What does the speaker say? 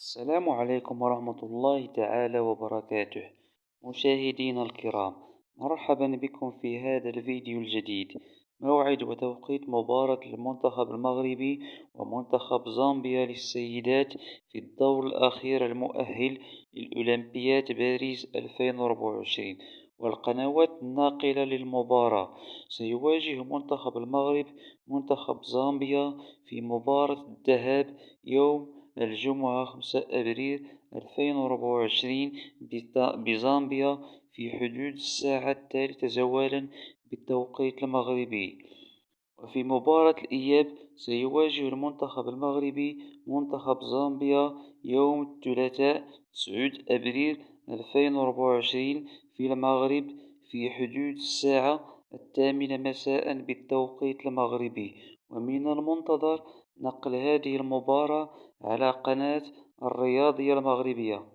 السلام عليكم ورحمة الله تعالى وبركاته. مشاهدينا الكرام، مرحبا بكم في هذا الفيديو الجديد. موعد وتوقيت مباراة المنتخب المغربي ومنتخب زامبيا للسيدات في الدور الأخير المؤهل للأولمبياد باريس 2024. والقنوات الناقلة للمباراة: سيواجه منتخب المغرب منتخب زامبيا في مباراة الذهاب يوم الجمعة 5 أبريل 2024 بزامبيا في حدود الساعة 3 زوالا بالتوقيت المغربي. وفي مباراة الإياب سيواجه المنتخب المغربي منتخب زامبيا يوم الثلاثاء 9 أبريل 2024 في المغرب في حدود الساعة 8 مساء بالتوقيت المغربي. ومن المنتظر نقل هذه المباراة على قناة الرياضية المغربية.